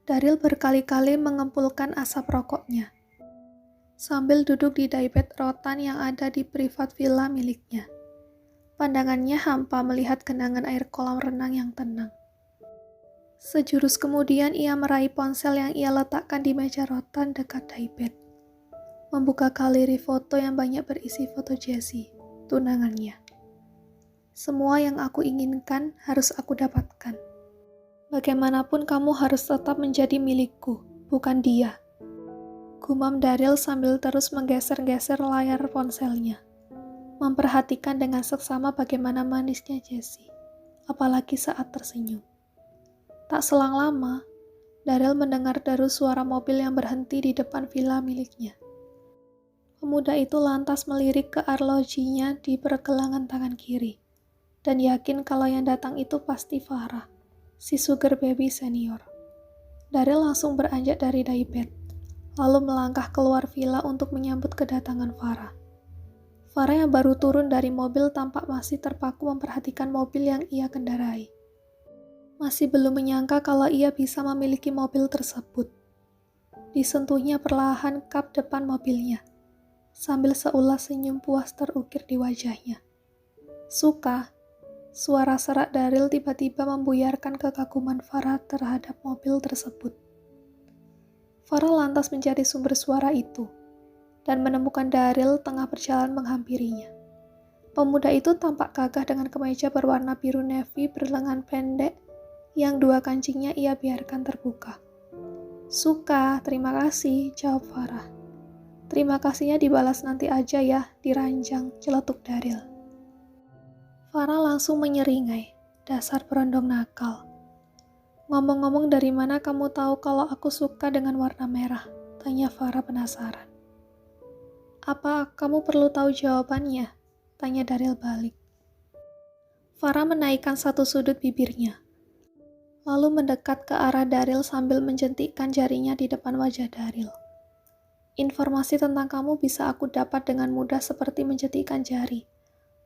Daryl berkali-kali mengempulkan asap rokoknya, sambil duduk di daybed rotan yang ada di privat villa miliknya. Pandangannya hampa melihat genangan air kolam renang yang tenang. Sejurus kemudian ia meraih ponsel yang ia letakkan di meja rotan dekat daybed. Membuka galeri foto yang banyak berisi foto Jessie, tunangannya. Semua yang aku inginkan harus aku dapatkan. Bagaimanapun kamu harus tetap menjadi milikku, bukan dia. Gumam Daryl sambil terus menggeser-geser layar ponselnya. Memperhatikan dengan seksama bagaimana manisnya Jessie, apalagi saat tersenyum. Tak selang lama, Daryl mendengar deru suara mobil yang berhenti di depan villa miliknya. Pemuda itu lantas melirik ke arlojinya di pergelangan tangan kiri, dan yakin kalau yang datang itu pasti Farah, si sugar baby senior. Daryl langsung beranjak dari daybed, lalu melangkah keluar villa untuk menyambut kedatangan Farah. Farah yang baru turun dari mobil tampak masih terpaku memperhatikan mobil yang ia kendarai. Masih belum menyangka kalau ia bisa memiliki mobil tersebut. Disentuhnya perlahan kap depan mobilnya, sambil seulas senyum puas terukir di wajahnya. Suka, suara serak Daryl tiba-tiba membuyarkan kekaguman Farah terhadap mobil tersebut. Farah lantas mencari sumber suara itu, dan menemukan Daryl tengah berjalan menghampirinya. Pemuda itu tampak gagah dengan kemeja berwarna biru navy berlengan pendek, yang dua kancingnya ia biarkan terbuka. Suka, terima kasih, jawab Farah. Terima kasihnya dibalas nanti aja ya, diranjang, celetuk Daryl. Farah langsung menyeringai, dasar berondong nakal. Ngomong-ngomong, dari mana kamu tahu kalau aku suka dengan warna merah? Tanya Farah penasaran. Apa kamu perlu tahu jawabannya? Tanya Daryl balik. Farah menaikkan satu sudut bibirnya, lalu mendekat ke arah Daryl sambil menjentikkan jarinya di depan wajah Daryl. Informasi tentang kamu bisa aku dapat dengan mudah seperti menjentikkan jari.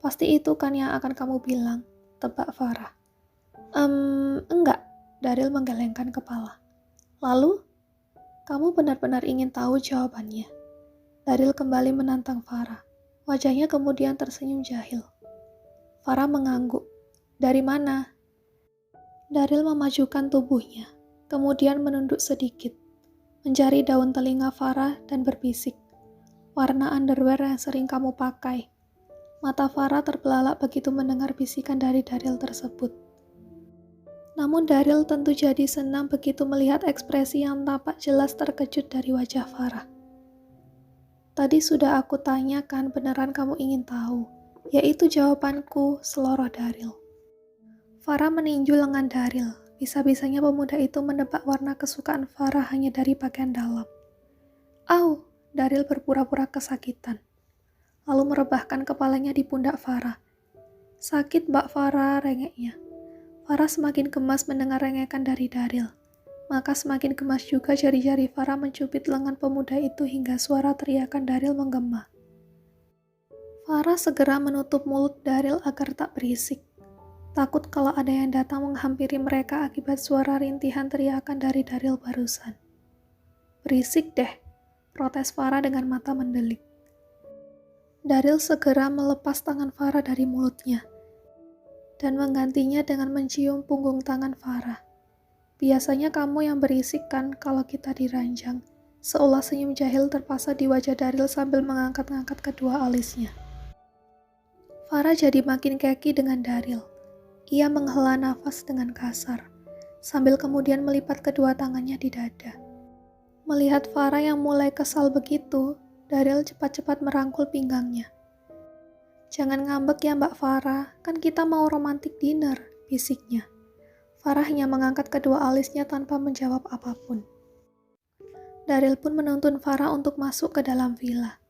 Pasti itu kan yang akan kamu bilang, tebak Farah. Enggak, Daryl menggelengkan kepala. Lalu, kamu benar-benar ingin tahu jawabannya? Daryl kembali menantang Farah. Wajahnya kemudian tersenyum jahil. Farah mengangguk. Dari mana? Daryl memajukan tubuhnya, kemudian menunduk sedikit, mencari daun telinga Farah dan berbisik. Warna underwear yang sering kamu pakai. Mata Farah terbelalak begitu mendengar bisikan dari Daryl tersebut. Namun Daryl tentu jadi senang begitu melihat ekspresi yang tampak jelas terkejut dari wajah Farah. Tadi sudah aku tanyakan, beneran kamu ingin tahu? Yaitu jawabanku, seloroh Daryl. Farah meninju lengan Daryl. Bisa-bisanya pemuda itu menebak warna kesukaan Farah hanya dari pakaian dalam. Au, Daryl berpura-pura kesakitan, lalu merebahkan kepalanya di pundak Farah. Sakit, Mbak Farah, rengeknya. Farah semakin gemas mendengar rengekan dari Daryl. Maka semakin gemas juga jari-jari Farah mencubit lengan pemuda itu hingga suara teriakan Daryl menggema. Farah segera menutup mulut Daryl agar tak berisik. Takut kalau ada yang datang menghampiri mereka akibat suara rintihan teriakan dari Daryl barusan. Berisik deh, protes Farah dengan mata mendelik. Daryl segera melepas tangan Farah dari mulutnya dan menggantinya dengan mencium punggung tangan Farah. Biasanya kamu yang berisik kan kalau kita diranjang. Seulas senyum jahil terpasang di wajah Daryl sambil mengangkat-ngangkat kedua alisnya. Farah jadi makin keki dengan Daryl. Ia menghela nafas dengan kasar, sambil kemudian melipat kedua tangannya di dada. Melihat Farah yang mulai kesal begitu, Daryl cepat-cepat merangkul pinggangnya. Jangan ngambek ya Mbak Farah, kan kita mau romantic dinner, bisiknya. Farah hanya mengangkat kedua alisnya tanpa menjawab apapun. Daryl pun menuntun Farah untuk masuk ke dalam villa.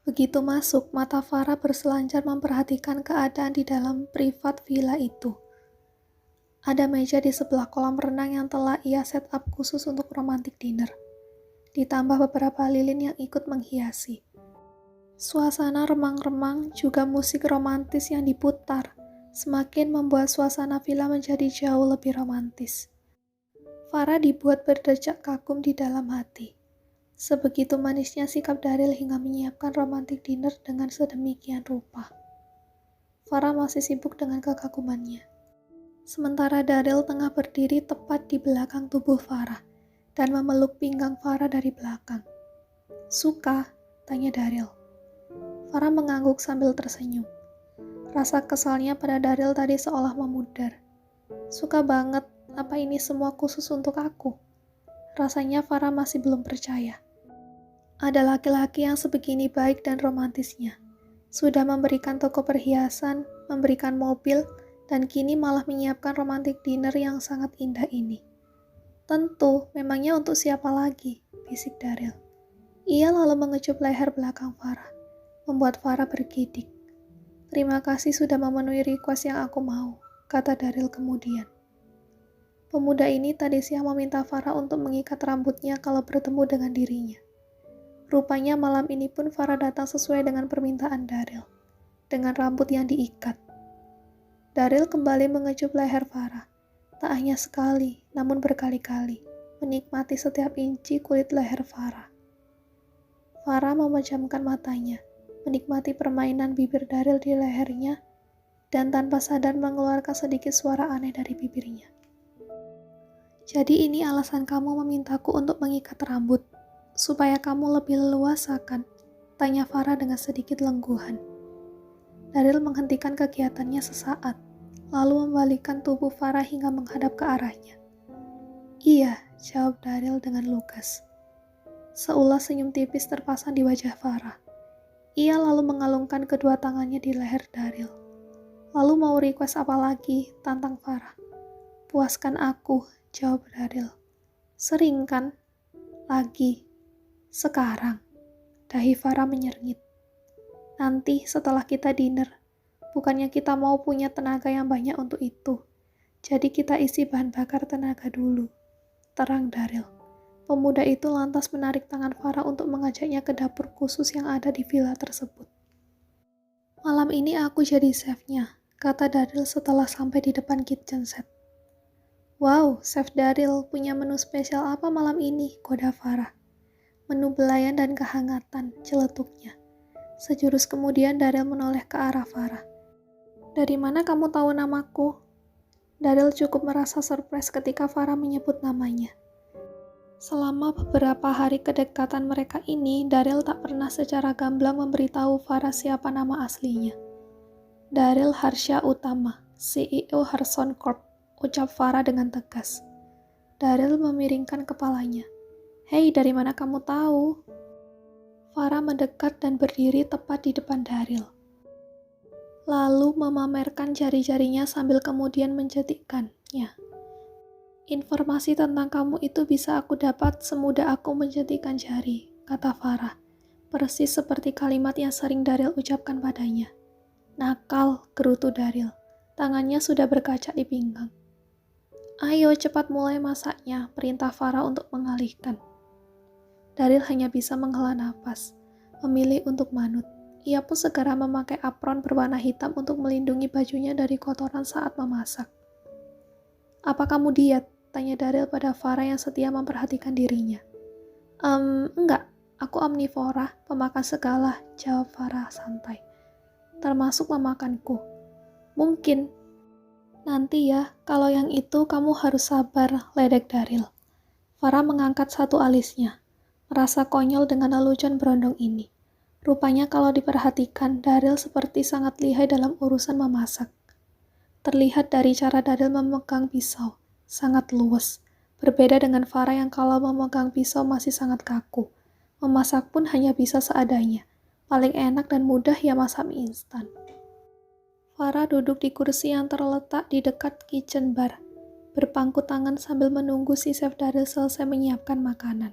Begitu masuk, mata Farah berselancar memperhatikan keadaan di dalam privat villa itu. Ada meja di sebelah kolam renang yang telah ia set up khusus untuk romantic dinner. Ditambah beberapa lilin yang ikut menghiasi. Suasana remang-remang juga musik romantis yang diputar, semakin membuat suasana villa menjadi jauh lebih romantis. Farah dibuat berdecak kagum di dalam hati. Sebegitu manisnya sikap Daryl hingga menyiapkan romantic dinner dengan sedemikian rupa. Farah masih sibuk dengan kekagumannya. Sementara Daryl tengah berdiri tepat di belakang tubuh Farah dan memeluk pinggang Farah dari belakang. "Suka?" tanya Daryl. Farah mengangguk sambil tersenyum. Rasa kesalnya pada Daryl tadi seolah memudar. "Suka banget, apa ini semua khusus untuk aku?" Rasanya Farah masih belum percaya. Ada laki-laki yang sebegini baik dan romantisnya. Sudah memberikan toko perhiasan, memberikan mobil, dan kini malah menyiapkan romantic dinner yang sangat indah ini. "Tentu, memangnya untuk siapa lagi?" bisik Daryl. Ia lalu mengecup leher belakang Farah, membuat Farah bergidik. "Terima kasih sudah memenuhi request yang aku mau," kata Daryl kemudian. Pemuda ini tadi siang meminta Farah untuk mengikat rambutnya kalau bertemu dengan dirinya. Rupanya malam ini pun Farah datang sesuai dengan permintaan Daryl, dengan rambut yang diikat. Daryl kembali mengecup leher Farah, tak hanya sekali, namun berkali-kali, menikmati setiap inci kulit leher Farah. Farah memejamkan matanya, menikmati permainan bibir Daryl di lehernya, dan tanpa sadar mengeluarkan sedikit suara aneh dari bibirnya. "Jadi ini alasan kamu memintaku untuk mengikat rambut, supaya kamu lebih leluasa kan?" tanya Farah dengan sedikit lengguhan. Daryl menghentikan kegiatannya sesaat, lalu membalikkan tubuh Farah hingga menghadap ke arahnya. "Iya," jawab Daryl dengan lugas. Seulas senyum tipis terpasang di wajah Farah. Ia lalu mengalungkan kedua tangannya di leher Daryl. "Lalu mau request apa lagi?" tantang Farah. "Puaskan aku," jawab Daryl. "Sering kan?" "Lagi." "Sekarang?" Dahi Farah menyerngit. "Nanti setelah kita dinner. Bukannya kita mau punya tenaga yang banyak untuk itu. Jadi kita isi bahan bakar tenaga dulu," terang Daryl. Pemuda itu lantas menarik tangan Farah untuk mengajaknya ke dapur khusus yang ada di villa tersebut. "Malam ini aku jadi chefnya," kata Daryl setelah sampai di depan kitchen set. "Wow, Chef Daryl punya menu spesial apa malam ini?" goda Farah. "Menu belayan dan kehangatan," celetuknya. Sejurus kemudian Daryl menoleh ke arah Farah. "Dari mana kamu tahu namaku?" Daryl cukup merasa surprise ketika Farah menyebut namanya. Selama beberapa hari kedekatan mereka ini, Daryl tak pernah secara gamblang memberitahu Farah siapa nama aslinya. "Daryl Harsha Utama, CEO Harson Corp," ucap Farah dengan tegas. Daryl memiringkan kepalanya. "Hei, dari mana kamu tahu?" Farah mendekat dan berdiri tepat di depan Daryl, lalu memamerkan jari-jarinya sambil kemudian mencetikkannya. "Informasi tentang kamu itu bisa aku dapat semudah aku mencetikkan jari," kata Farah, persis seperti kalimat yang sering Daryl ucapkan padanya. "Nakal," gerutu Daryl. Tangannya sudah berkaca di pinggang. "Ayo cepat mulai masaknya," perintah Farah untuk mengalihkan. Daryl hanya bisa menghela napas, memilih untuk manut. Ia pun segera memakai apron berwarna hitam untuk melindungi bajunya dari kotoran saat memasak. "Apa kamu diet?" tanya Daryl pada Farah yang setia memperhatikan dirinya. Enggak, aku omnivora, pemakan segala," jawab Farah santai. "Termasuk memakanku." "Mungkin. Nanti ya, kalau yang itu kamu harus sabar," ledek Daryl. Farah mengangkat satu alisnya, merasa konyol dengan lelucon berondong ini. Rupanya kalau diperhatikan, Daryl seperti sangat lihai dalam urusan memasak. Terlihat dari cara Daryl memegang pisau, sangat luwes. Berbeda dengan Farah yang kalau memegang pisau masih sangat kaku. Memasak pun hanya bisa seadanya. Paling enak dan mudah ya masak mie instan. Farah duduk di kursi yang terletak di dekat kitchen bar, berpangku tangan sambil menunggu si Chef Daryl selesai menyiapkan makanan.